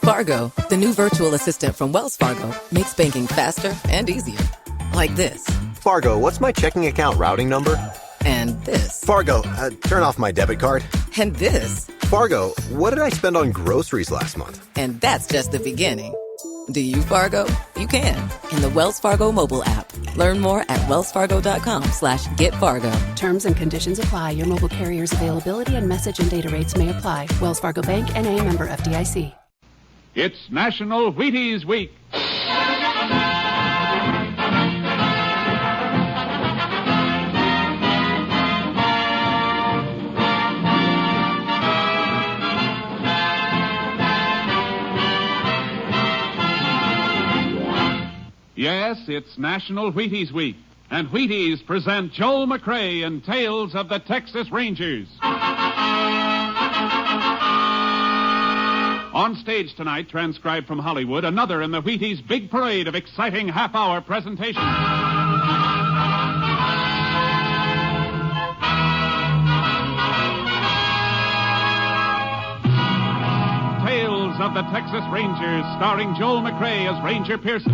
Fargo, the new virtual assistant from Wells Fargo, makes banking faster and easier. Like this. Fargo, what's my checking account routing number? And this. Fargo, turn off my debit card. And this. Fargo, what did I spend on groceries last month? And that's just the beginning. Do you, Fargo? You can. In the Wells Fargo mobile app. Learn more at wellsfargo.com/getfargo. Terms and conditions apply. Your mobile carrier's availability and message and data rates may apply. Wells Fargo Bank, N.A., member FDIC. It's National Wheaties Week. Yes, it's National Wheaties Week, and Wheaties present Joel McCrea in Tales of the Texas Rangers. On stage tonight, transcribed from Hollywood, another in the Wheaties big parade of exciting half-hour presentations. Tales of the Texas Rangers, starring Joel McCrea as Ranger Pearson.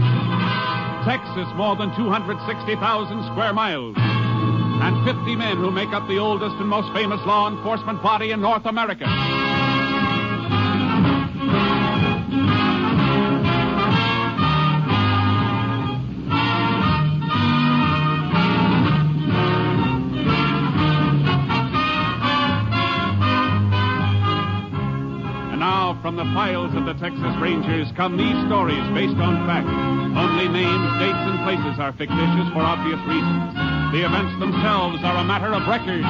Texas, more than 260,000 square miles, and 50 men who make up the oldest and most famous law enforcement body in North America. And now, from the files of the Texas Rangers come these stories based on fact. Only names, dates, and places are fictitious for obvious reasons. The events themselves are a matter of record.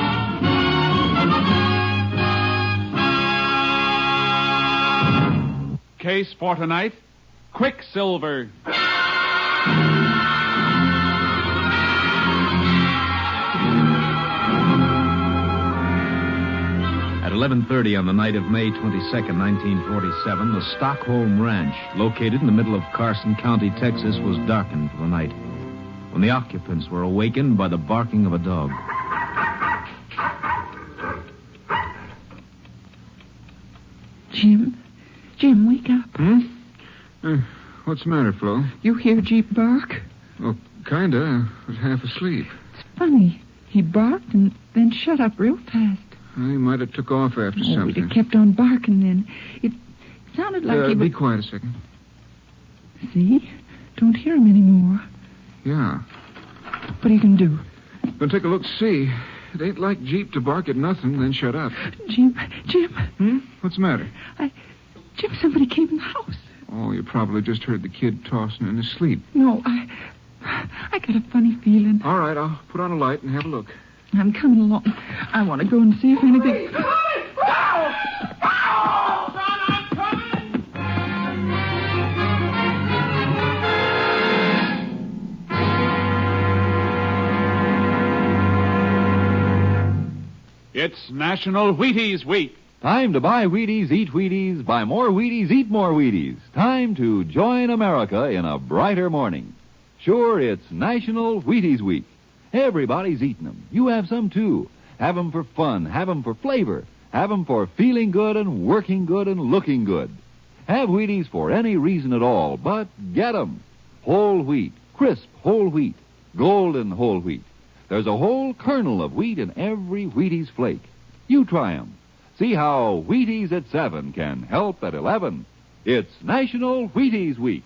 Case for tonight, Quicksilver. At 11:30 on the night of May 22nd, 1947, the Stockholm Ranch, located in the middle of Carson County, Texas, was darkened for the night when the occupants were awakened by the barking of a dog. Jim, wake up. What's the matter, Flo? You hear Jeep bark? Well, kinda. I was half asleep. It's funny. He barked and then shut up real fast. He might have took off after something. It kept on barking then. It sounded like he was... Be quiet a second. See? Don't hear him anymore. Yeah. What are you going to do? Gonna take a look, see. It ain't like Jeep to bark at nothing, then shut up. Jim. What's the matter? Jim, somebody came in the house. Oh, you probably just heard the kid tossing in his sleep. No, I got a funny feeling. All right, I'll put on a light and have a look. I'm coming along. I want to go and see if anything... It's National Wheaties Week. Time to buy Wheaties, eat Wheaties, buy more Wheaties, eat more Wheaties. Time to join America in a brighter morning. Sure, it's National Wheaties Week. Everybody's eating them. You have some, too. Have them for fun. Have them for flavor. Have them for feeling good and working good and looking good. Have Wheaties for any reason at all, but get them. Whole wheat, crisp whole wheat, golden whole wheat. There's a whole kernel of wheat in every Wheaties flake. You try them. See how Wheaties at 7 can help at 11. It's National Wheaties Week.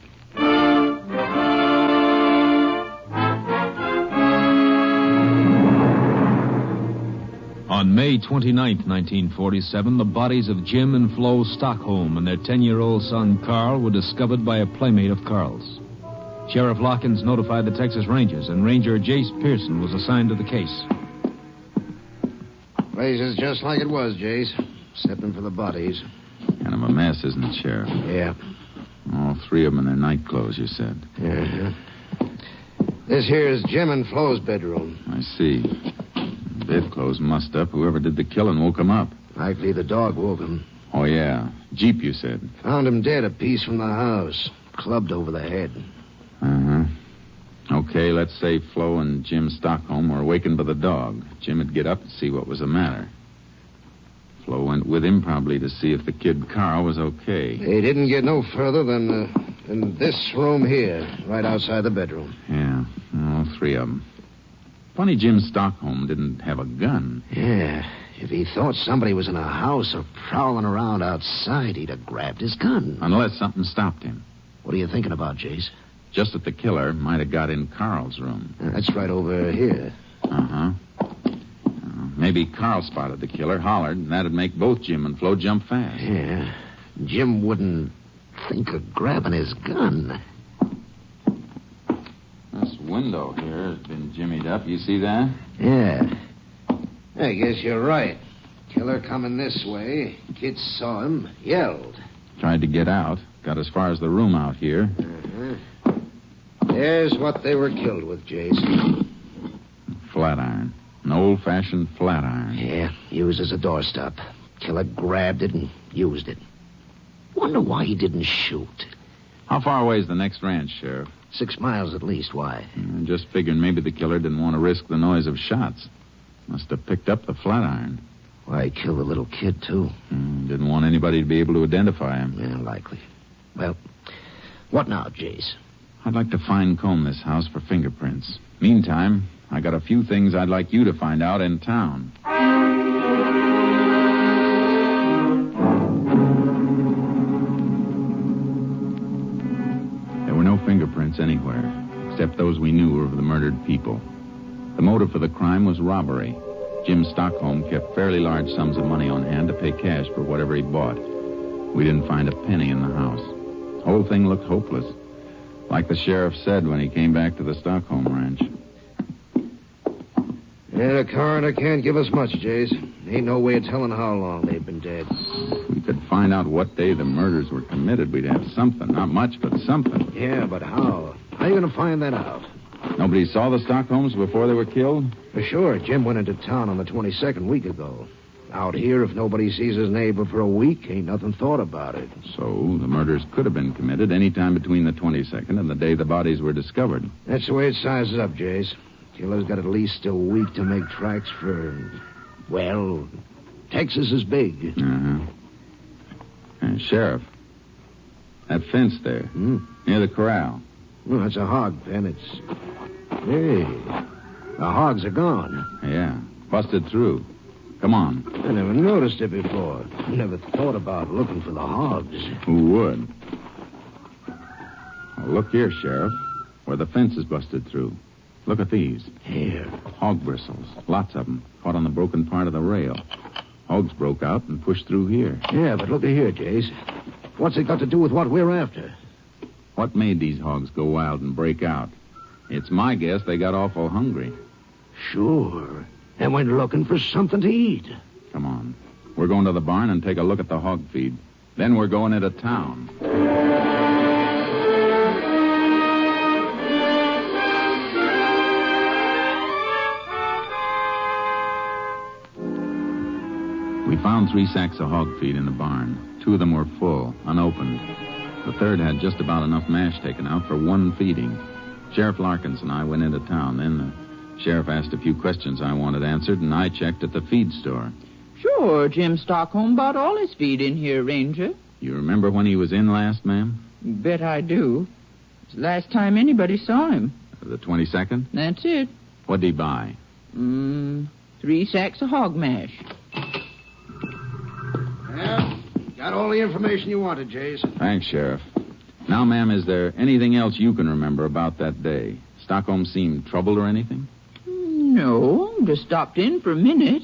On May 29th, 1947, the bodies of Jim and Flo Stockholm and their 10-year-old son, Carl, were discovered by a playmate of Carl's. Sheriff Lockins notified the Texas Rangers, and Ranger Jace Pearson was assigned to the case. Place is just like it was, Jace, excepting for the bodies. Kind of a mess, isn't it, Sheriff? Yeah. All three of them in their night clothes, you said. Uh-huh. This here is Jim and Flo's bedroom. I see. Bedclothes mussed up. Whoever did the killing woke him up. Likely the dog woke him. Oh, yeah. Jeep, you said. Found him dead a piece from the house. Clubbed over the head. Uh-huh. Okay, let's say Flo and Jim Stockholm were awakened by the dog. Jim would get up and see what was the matter. Flo went with him probably to see if the kid Carl was okay. They didn't get no further than this room here, right outside the bedroom. Yeah, all three of them. Funny Jim Stockholm didn't have a gun. Yeah, if he thought somebody was in a house or prowling around outside, he'd have grabbed his gun. Unless something stopped him. What are you thinking about, Jace? Just that the killer might have got in Carl's room. That's right over here. Uh-huh. Maybe Carl spotted the killer, hollered, and that'd make both Jim and Flo jump fast. Yeah. Jim wouldn't think of grabbing his gun. This window here has been jimmied up. You see that? Yeah. I guess you're right. Killer coming this way. Kid saw him, yelled. Tried to get out. Got as far as the room out here. Uh-huh. There's what they were killed with, Jace. Flat iron. An old-fashioned flat iron. Yeah, used as a doorstop. Killer grabbed it and used it. Wonder why he didn't shoot. How far away is the next ranch, Sheriff? 6 miles at least. Why? Just figuring maybe the killer didn't want to risk the noise of shots. Must have picked up the flat iron. Why, he killed the little kid, too. Didn't want anybody to be able to identify him. Yeah, likely. Well, what now, Jace? I'd like to fine-comb this house for fingerprints. Meantime, I got a few things I'd like you to find out in town. There were no fingerprints anywhere, except those we knew were of the murdered people. The motive for the crime was robbery. Jim Stockholm kept fairly large sums of money on hand to pay cash for whatever he bought. We didn't find a penny in the house. The whole thing looked hopeless. Like the sheriff said when he came back to the Stockholm ranch. Yeah, the coroner can't give us much, Jace. Ain't no way of telling how long they've been dead. If we could find out what day the murders were committed, we'd have something. Not much, but something. Yeah, but how? How are you going to find that out? Nobody saw the Stockholms before they were killed? For sure. Jim went into town on the 22nd week ago. Out here, if nobody sees his neighbor for a week, ain't nothing thought about it. So the murders could have been committed any time between the 22nd and the day the bodies were discovered. That's the way it sizes up, Jace. Killer's got at least a week to make tracks for, well, Texas is big. Uh-huh. Sheriff, that fence there, near the corral. Well, that's a hog pen. Hey, the hogs are gone. Yeah, busted through. Come on. I never noticed it before. Never thought about looking for the hogs. Who would? Well, look here, Sheriff, where the fence is busted through. Look at these. Here. Hog bristles. Lots of them. Caught on the broken part of the rail. Hogs broke out and pushed through here. Yeah, but look at here, Jace. What's it got to do with what we're after? What made these hogs go wild and break out? It's my guess they got awful hungry. Sure. And went looking for something to eat. Come on. We're going to the barn and take a look at the hog feed. Then we're going into town. We found 3 sacks of hog feed in the barn. 2 of them were full, unopened. The third had just about enough mash taken out for 1 feeding. Sheriff Larkins and I went into town. Then the sheriff asked a few questions I wanted answered, and I checked at the feed store. Sure, Jim Stockholm bought all his feed in here, Ranger. You remember when he was in last, ma'am? Bet I do. It's the last time anybody saw him. The 22nd? That's it. What'd he buy? 3 sacks of hog mash. Yeah, got all the information you wanted, Jace. Thanks, Sheriff. Now, ma'am, is there anything else you can remember about that day? Stockholm seemed troubled or anything? No, just stopped in for a minute.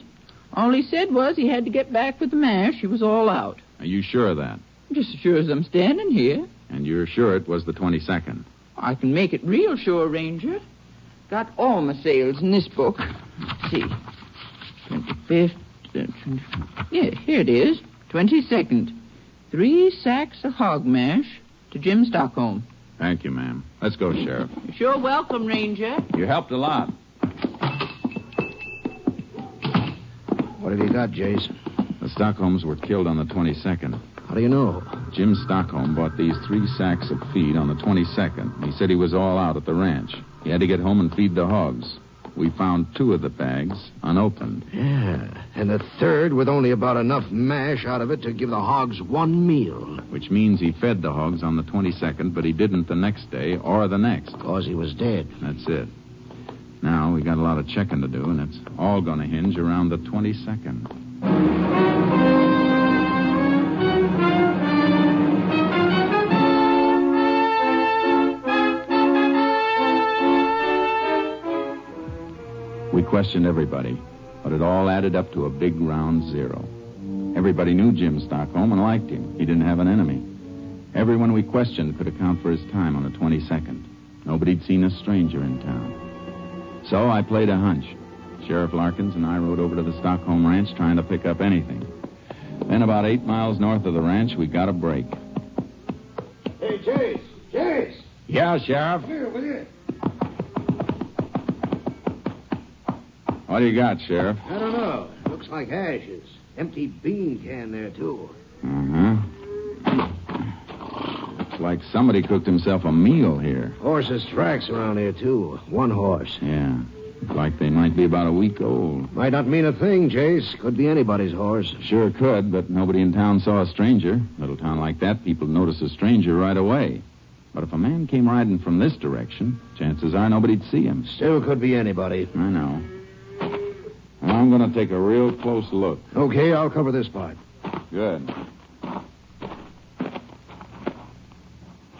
All he said was he had to get back with the mash. He was all out. Are you sure of that? Just as sure as I'm standing here. And you're sure it was the 22nd? I can make it real sure, Ranger. Got all my sales in this book. Let's see. 25th. Yeah, here it is. 22nd. 3 sacks of hog mash to Jim Stockholm. Thank you, ma'am. Let's go, Sheriff. You're sure welcome, Ranger. You helped a lot. What have you got, Jace? The Stockholms were killed on the 22nd. How do you know? Jim Stockholm bought these 3 sacks of feed on the 22nd. He said he was all out at the ranch. He had to get home and feed the hogs. We found 2 of the bags unopened. Yeah, and the third with only about enough mash out of it to give the hogs 1 meal. Which means he fed the hogs on the 22nd, but he didn't the next day or the next. Because he was dead. That's it. Now, we got a lot of checking to do, and it's all going to hinge around the 22nd. We questioned everybody, but it all added up to a big round 0. Everybody knew Jim Stockholm and liked him. He didn't have an enemy. Everyone we questioned could account for his time on the 22nd. Nobody'd seen a stranger in town. So I played a hunch. Sheriff Larkins and I rode over to the Stockholm ranch trying to pick up anything. Then about 8 miles north of the ranch, we got a break. Hey, Chase! Chase! Yeah, Sheriff? Here, with you. What do you got, Sheriff? I don't know. Looks like ashes. Empty bean can there, too. Looks like somebody cooked himself a meal here. Horses' tracks around here, too. 1 horse. Yeah. Looks like they might be about a week old. Might not mean a thing, Chase. Could be anybody's horse. Sure could, but nobody in town saw a stranger. Little town like that, people notice a stranger right away. But if a man came riding from this direction, chances are nobody'd see him. Still could be anybody. I know. I'm going to take a real close look. Okay, I'll cover this part. Good.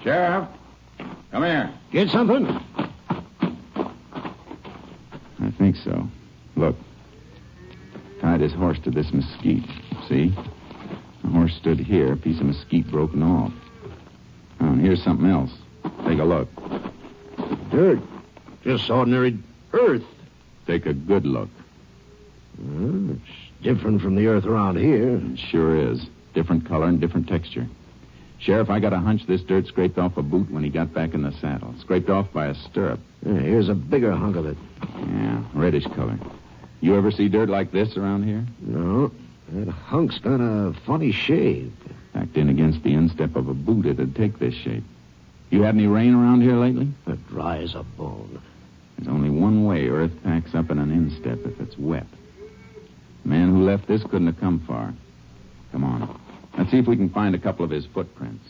Sheriff, come here. Get something? I think so. Look. Tied his horse to this mesquite. See? The horse stood here, a piece of mesquite broken off. Oh, and here's something else. Take a look. Dirt. Just ordinary earth. Take a good look. Well, it's different from the earth around here. It sure is. Different color and different texture. Sheriff, I got a hunch this dirt scraped off a boot when he got back in the saddle. Scraped off by a stirrup. Yeah, here's a bigger hunk of it. Yeah, reddish color. You ever see dirt like this around here? No. That hunk's got a funny shape. Backed in against the instep of a boot, it'd take this shape. You had any rain around here lately? Dry as a bone. There's only one way earth packs up in an instep if it's wet. The man who left this couldn't have come far. Come on. Let's see if we can find a couple of his footprints.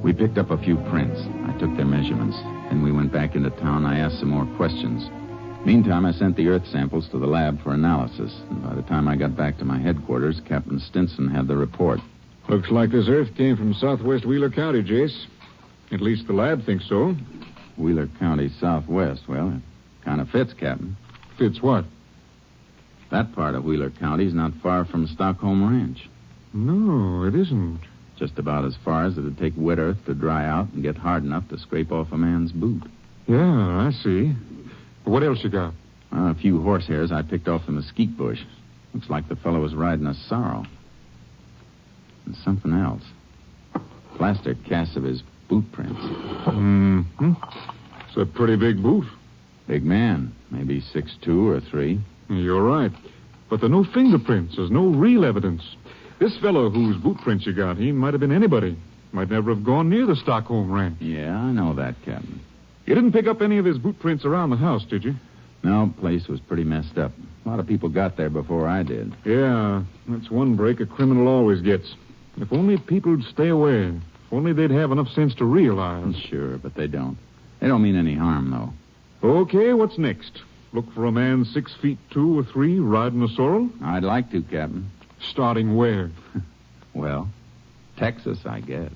We picked up a few prints. I took their measurements. Then we went back into town. I asked some more questions. Meantime, I sent the earth samples to the lab for analysis. And by the time I got back to my headquarters, Captain Stinson had the report. Looks like this earth came from southwest Wheeler County, Jace. At least the lab thinks so. Wheeler County southwest. Well, it kind of fits, Captain. Fits what? That part of Wheeler County is not far from Stockholm Ranch. No, it isn't. Just about as far as it'd take wet earth to dry out and get hard enough to scrape off a man's boot. Yeah, I see. What else you got? A few horsehairs I picked off the mesquite bush. Looks like the fellow was riding a sorrel. And something else. Plaster casts of his boot prints. Mm-hmm. It's a pretty big boot. Big man. Maybe 6'2" or 3. You're right. But there are no fingerprints. There's no real evidence. This fellow whose boot prints you got, he might have been anybody. Might never have gone near the Stockholm Ranch. Yeah, I know that, Captain. You didn't pick up any of his boot prints around the house, did you? No, place was pretty messed up. A lot of people got there before I did. Yeah, that's one break a criminal always gets. If only people'd stay away. If only they'd have enough sense to realize. Sure, but they don't. They don't mean any harm, though. Okay, what's next? Look for a man 6'2" or 3 riding a sorrel? I'd like to, Captain. Starting where? Well, Texas, I guess.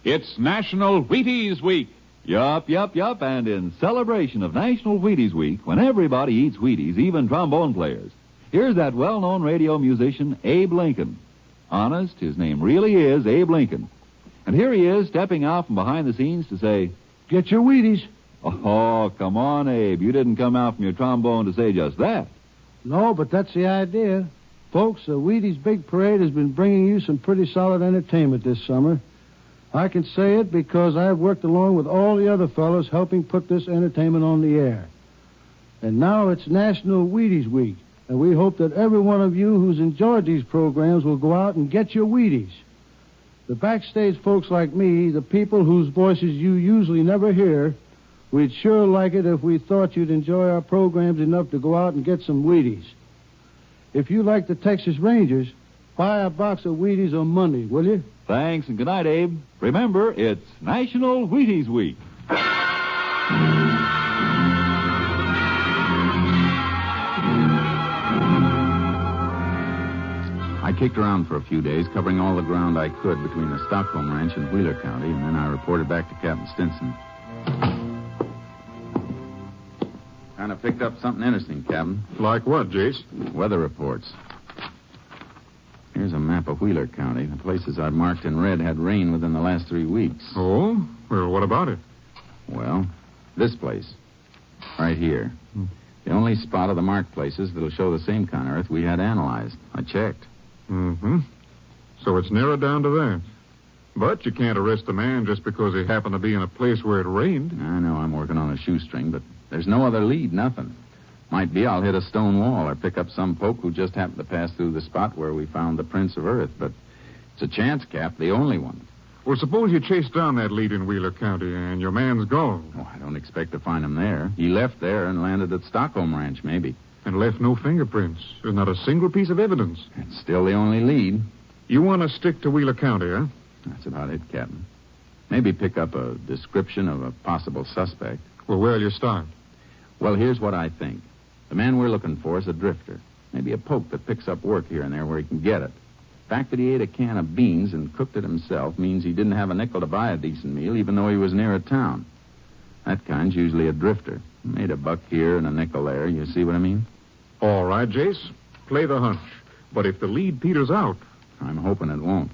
It's National Wheaties Week. Yup. And in celebration of National Wheaties Week, when everybody eats Wheaties, even trombone players, here's that well-known radio musician, Abe Lincoln. Honest, his name really is Abe Lincoln. And here he is, stepping out from behind the scenes to say, Get your Wheaties. Oh, come on, Abe. You didn't come out from your trombone to say just that. No, but that's the idea. Folks, the Wheaties Big Parade has been bringing you some pretty solid entertainment this summer. I can say it because I've worked along with all the other fellows helping put this entertainment on the air. And now it's National Wheaties Week, and we hope that every one of you who's enjoyed these programs will go out and get your Wheaties. The backstage folks like me, the people whose voices you usually never hear, we'd sure like it if we thought you'd enjoy our programs enough to go out and get some Wheaties. If you like the Texas Rangers, buy a box of Wheaties on Monday, will you? Thanks, and good night, Abe. Remember, it's National Wheaties Week. I kicked around for a few days, covering all the ground I could between the Stockholm Ranch and Wheeler County, and then I reported back to Captain Stinson. Kind of picked up something interesting, Captain. Like what, Jace? Weather reports. Here's a map of Wheeler County. The places I've marked in red had rain within the last 3 weeks. Oh? Well, what about it? Well, this place. Right here. The only spot of the marked places that'll show the same kind of earth we had analyzed. I checked. Mm-hmm. So it's narrowed down to that. But you can't arrest a man just because he happened to be in a place where it rained. I know I'm working on a shoestring, but there's no other lead, nothing. Might be I'll hit a stone wall or pick up some poke who just happened to pass through the spot where we found the prints of Earth. But it's a chance, Cap, the only one. Well, suppose you chase down that lead in Wheeler County and your man's gone. Oh, I don't expect to find him there. He left there and landed at Stockholm Ranch, maybe. And left no fingerprints. There's not a single piece of evidence. It's still the only lead. You want to stick to Wheeler County, huh? That's about it, Captain. Maybe pick up a description of a possible suspect. Well, where'll you start? Well, here's what I think. The man we're looking for is a drifter. Maybe a poke that picks up work here and there where he can get it. The fact that he ate a can of beans and cooked it himself means he didn't have a nickel to buy a decent meal, even though he was near a town. That kind's usually a drifter. Made a buck here and a nickel there. You see what I mean? All right, Jace. Play the hunch. But if the lead peters out... I'm hoping it won't.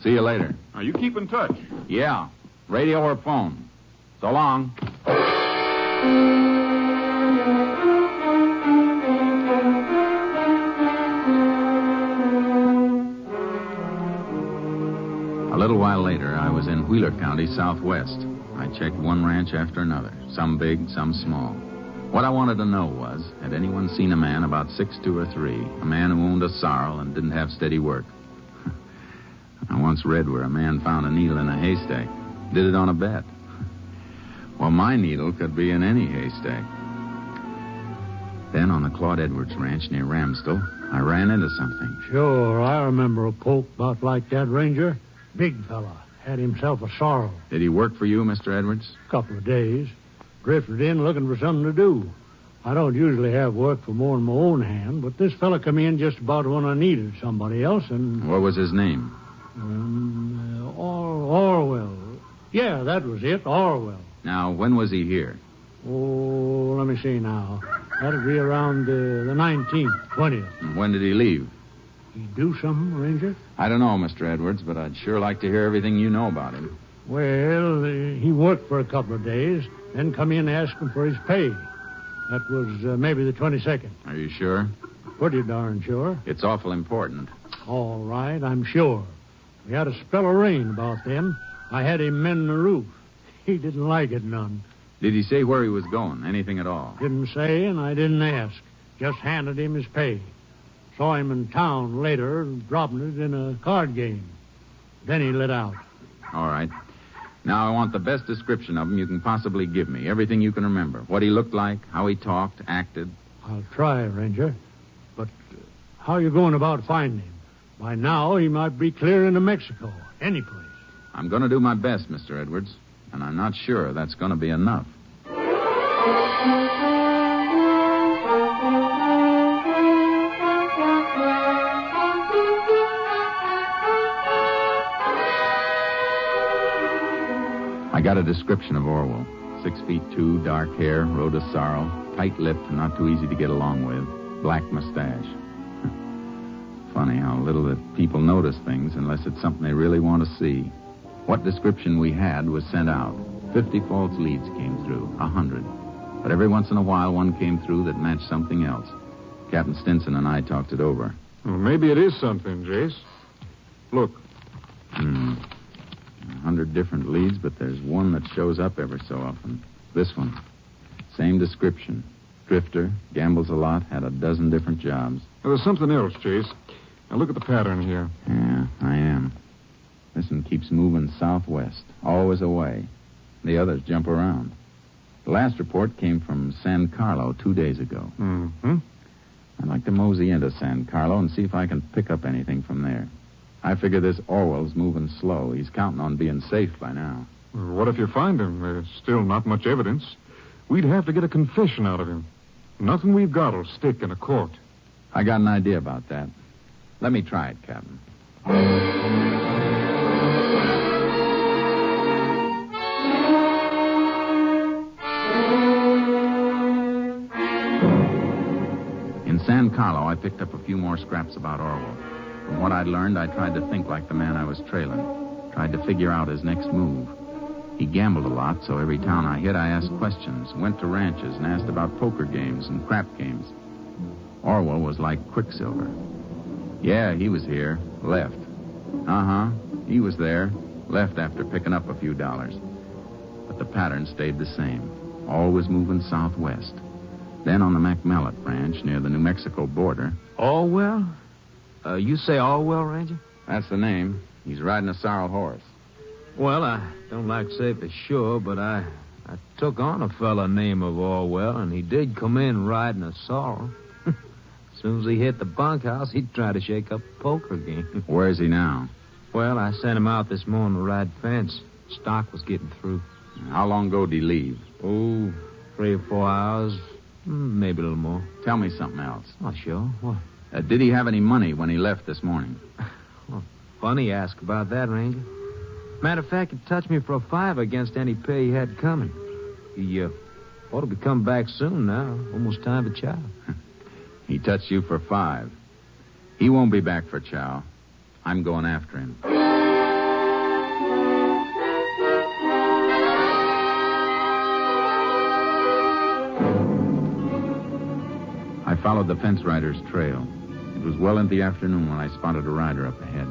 See you later. Now, you keep in touch. Yeah. Radio or phone. So long. A little while later, I was in Wheeler County, Southwest. I checked one ranch after another, some big, some small. What I wanted to know was, had anyone seen a man about 6'2" or 3, a man who owned a sorrel and didn't have steady work? I once read where a man found a needle in a haystack. Did it on a bet. Well, my needle could be in any haystack. Then on the Claude Edwards Ranch near Ramsdell, I ran into something. Sure, I remember a poke about like that, Ranger. Big fella. Had himself a sorrel. Did he work for you, Mr. Edwards? Couple of days. Drifted in looking for something to do. I don't usually have work for more than my own hand, but this fella come in just about when I needed somebody else, and... What was his name? Orwell. Yeah, that was it, Orwell. Now, when was he here? Oh, let me see now. That'd be around the 19th, 20th. And when did he leave? He do something, Ranger? I don't know, Mr. Edwards, but I'd sure like to hear everything you know about him. Well, he worked for a couple of days, then come in and asked him for his pay. That was maybe the 22nd. Are you sure? Pretty darn sure. It's awful important. All right, I'm sure. We had a spell of rain about then. I had him mend the roof. He didn't like it none. Did he say where he was going? Anything at all? Didn't say, and I didn't ask. Just handed him his pay. Saw him in town later, dropping it in a card game. Then he lit out. All right. Now I want the best description of him you can possibly give me. Everything you can remember. What he looked like, how he talked, acted. I'll try, Ranger. But how you going about finding him? By now, he might be clear into Mexico. Any place. I'm going to do my best, Mr. Edwards. And I'm not sure that's going to be enough. I got a description of Orwell. 6'2", dark hair, rode a sorrel, tight-lipped and not too easy to get along with, black mustache. Funny how little that people notice things unless it's something they really want to see. What description we had was sent out. 50 false leads came through, 100. But every once in a while, one came through that matched something else. Captain Stinson and I talked it over. Well, maybe it is something, Jace. Look. 100 different leads, but there's one that shows up every so often. This one. Same description. Drifter, gambles a lot, had a dozen different jobs. Well, there's something else, Jace. Now look at the pattern here. Yeah, I am. This one keeps moving southwest, always away. The others jump around. The last report came from San Carlo 2 days ago. Mm-hmm. I'd like to mosey into San Carlo and see if I can pick up anything from there. I figure this Orwell's moving slow. He's counting on being safe by now. Well, what if you find him? There's still not much evidence. We'd have to get a confession out of him. Nothing we've got will stick in a court. I got an idea about that. Let me try it, Captain. In San Carlo, I picked up a few more scraps about Orwell. From what I'd learned, I tried to think like the man I was trailing. Tried to figure out his next move. He gambled a lot, so every town I hit, I asked questions. Went to ranches and asked about poker games and crap games. Orwell was like Quicksilver. Yeah, he was here. Left. He was there. Left after picking up a few dollars. But the pattern stayed the same. Always moving southwest. Then on the McMillan Ranch near the New Mexico border. Orwell? You say Orwell, Ranger? That's the name. He's riding a sorrel horse. Well, I don't like to say for sure, but I took on a fella named of Orwell, and he did come in riding a sorrel. As soon as he hit the bunkhouse, he'd try to shake up a poker game. Where's he now? Well, I sent him out this morning to ride fence. Stock was getting through. How long ago did he leave? 3 or 4 hours. Maybe a little more. Tell me something else. Oh, sure. What? Did he have any money when he left this morning? Well, funny you ask about that, Ranger. Matter of fact, it touched me for a $5 against any pay he had coming. He ought to be coming back soon now. Almost time for chow. He touched you for $5. He won't be back for chow. I'm going after him. I followed the fence rider's trail. It was well into the afternoon when I spotted a rider up ahead.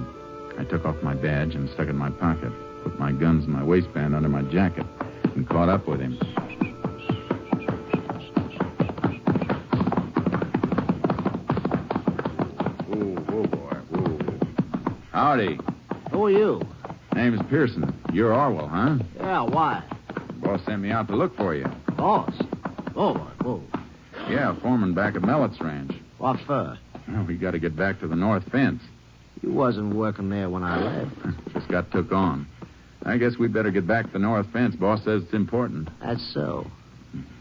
I took off my badge and stuck it in my pocket, put my guns in my waistband under my jacket, and caught up with him. Whoa, boy, whoa. Howdy. Who are you? Name's Pearson. You're Orwell, huh? Yeah, why? Boss sent me out to look for you. Boss? Oh, whoa. Yeah, foreman back at Mellett's Ranch. What for? Well, we got to get back to the north fence. You wasn't working there when I left. Just got took on. I guess we better get back to the north fence. Boss says it's important. That's so.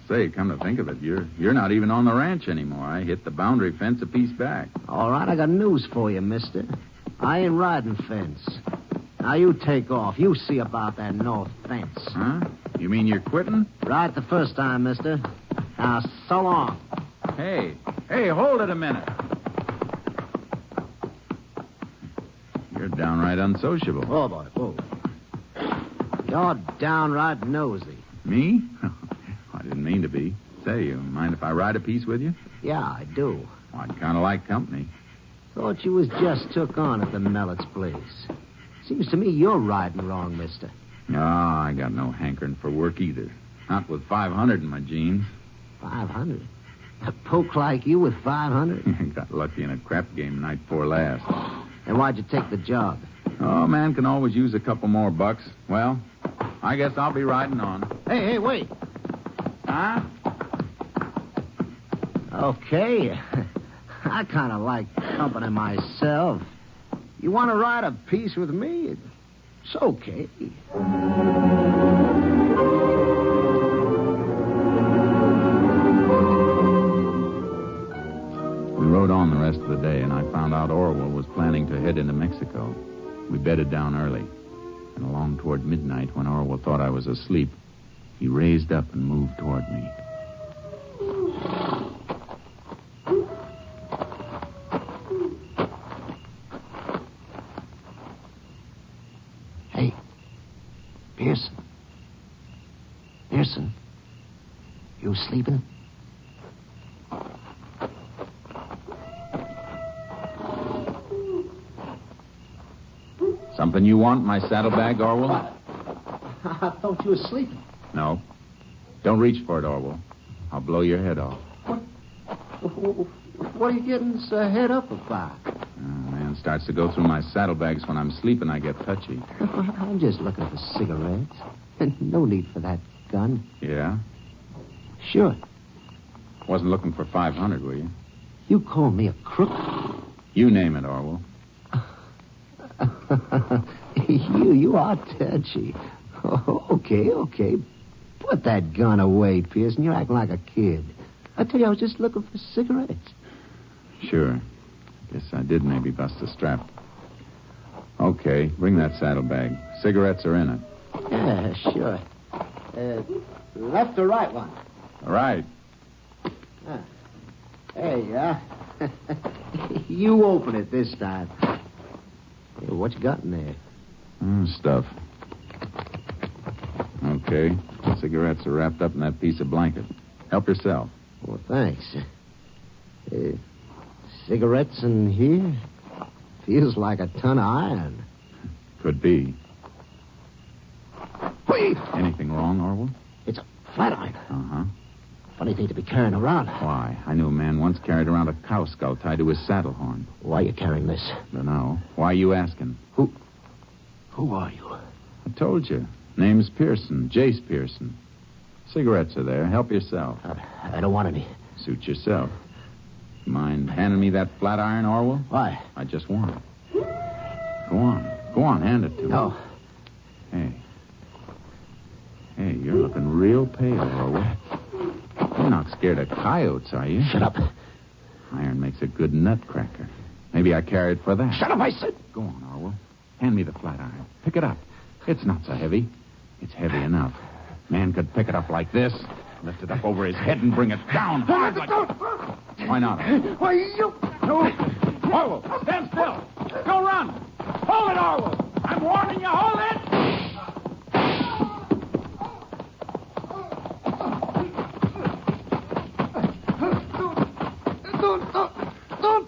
Say, come to think of it, you're not even on the ranch anymore. I hit the boundary fence a piece back. All right, I got news for you, mister. I ain't riding fence. Now you take off. You see about that north fence. Huh? You mean you're quitting? Right the first time, mister. Now, so long. Hey, hold it a minute. You're downright unsociable. Oh, boy, whoa. You're downright nosy. Me? I didn't mean to be. Say, you mind if I ride a piece with you? Yeah, I do. Well, I'd kind of like company. Thought you was just took on at the Mellett's place. Seems to me you're riding wrong, mister. No, I got no hankering for work either. Not with 500 in my jeans. 500? A poke like you with 500? Got lucky in a crap game night before last. And why'd you take the job? Oh, man can always use a couple more bucks. Well, I guess I'll be riding on. Hey, wait. Huh? Okay. I kind of like company myself. You want to ride a piece with me? It's okay. We rode on the rest of the day, and I found out Orwell was planning to head into Mexico. We bedded down early. And along toward midnight, when Orwell thought I was asleep, he raised up and moved toward me. Hey, Pearson. Pearson, you sleeping? Something you want in my saddlebag, Orwell? I thought you were sleeping. No. Don't reach for it, Orwell. I'll blow your head off. What are you getting so head up about? Man starts to go through my saddlebags when I'm sleeping. I get touchy. I'm just looking for cigarettes. No need for that gun. Yeah? Sure. Wasn't looking for 500, were you? You call me a crook? You name it, Orwell. You are touchy. Okay. Put that gun away, Pearson. You're acting like a kid. I tell you, I was just looking for cigarettes. Sure. Guess I did maybe bust a strap. Okay, bring that saddlebag. Cigarettes are in it. Yeah, sure. Left or right one? Right. There you are. You open it this time. Hey, what you got in there? Stuff. Okay. Cigarettes are wrapped up in that piece of blanket. Help yourself. Well, thanks. Cigarettes in here? Feels like a ton of iron. Could be. Wait! Anything wrong, Orwell? It's a flat iron. Uh-huh. Funny thing to be carrying around. Why? I knew a man once carried around a cow skull tied to his saddle horn. Why are you carrying this? Dunno. Why are you asking? Who are you? I told you. Name's Pearson. Jace Pearson. Cigarettes are there. Help yourself. I don't want any. Suit yourself. Mind handing me that flat iron, Orwell? Why? I just want it. Go on, hand it to me. No. Hey, you're looking real pale, Orwell. You're not scared of coyotes, are you? Shut up. Iron makes a good nutcracker. Maybe I carry it for that. Shut up, I said. Go on, Orwell. Hand me the flat iron. Pick it up. It's not so heavy. It's heavy enough. Man could pick it up like this, lift it up over his head and bring it down hard like... Why not? Why, you... No. Orwell, stand still. Don't run. Hold it, Orwell. I'm warning you. Hold it.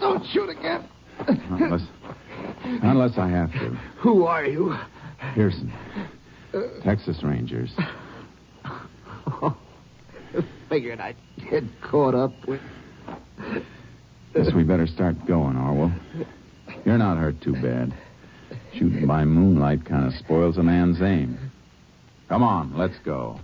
Don't shoot again. Unless I have to. Who are you? Pearson. Texas Rangers. Figured I'd get caught up with... Guess we better start going, Orwell. You're not hurt too bad. Shooting by moonlight kind of spoils a man's aim. Come on, let's go.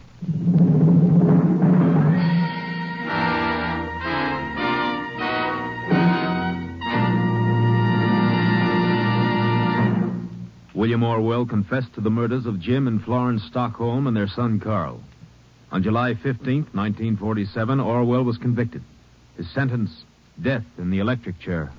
William Orwell confessed to the murders of Jim and Florence Stockholm and their son Carl. On July 15th, 1947, Orwell was convicted. His sentence, death in the electric chair.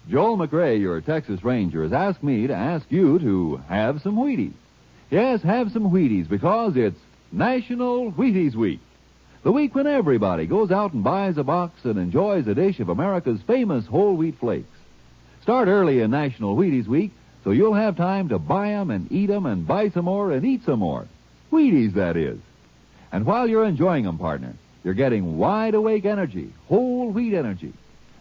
Joel McRae, your Texas Ranger, has asked me to ask you to have some Wheaties. Yes, have some Wheaties because it's National Wheaties Week. The week when everybody goes out and buys a box and enjoys a dish of America's famous whole wheat flakes. Start early in National Wheaties Week so you'll have time to buy 'em and eat 'em and buy some more and eat some more. Wheaties, that is. And while you're enjoying 'em, partner, you're getting wide-awake energy, whole wheat energy.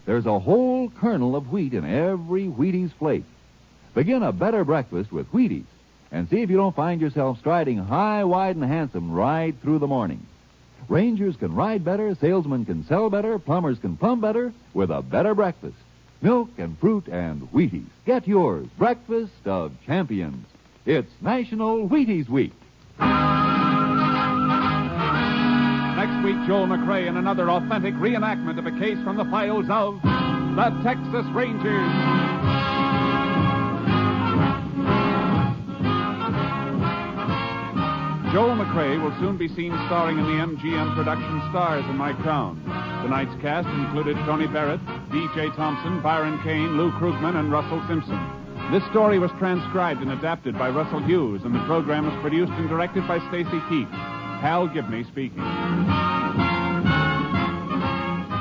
There's a whole kernel of wheat in every Wheaties flake. Begin a better breakfast with Wheaties and see if you don't find yourself striding high, wide, and handsome right through the morning. Rangers can ride better, salesmen can sell better, plumbers can plumb better with a better breakfast. Milk and fruit and Wheaties. Get yours. Breakfast of champions. It's National Wheaties Week. Next week, Joel McRae in another authentic reenactment of a case from the files of the Texas Rangers. Joel McRae will soon be seen starring in the MGM production Stars in My Crown. Tonight's cast included Tony Barrett, D.J. Thompson, Byron Kane, Lou Krugman, and Russell Simpson. This story was transcribed and adapted by Russell Hughes, and the program was produced and directed by Stacy Keith. Hal Gibney speaking.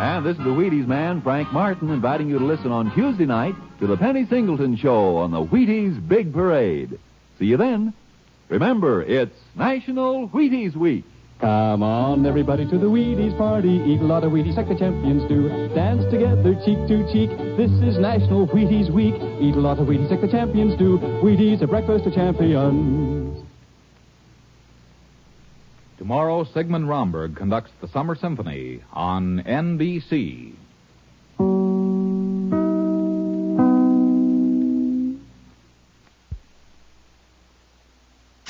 And this is the Wheaties man, Frank Martin, inviting you to listen on Tuesday night to the Penny Singleton Show on the Wheaties Big Parade. See you then. Remember, it's National Wheaties Week. Come on, everybody, to the Wheaties party. Eat a lot of Wheaties like the champions do. Dance together, cheek to cheek. This is National Wheaties Week. Eat a lot of Wheaties like the champions do. Wheaties, a breakfast of champions. Tomorrow, Sigmund Romberg conducts the Summer Symphony on NBC.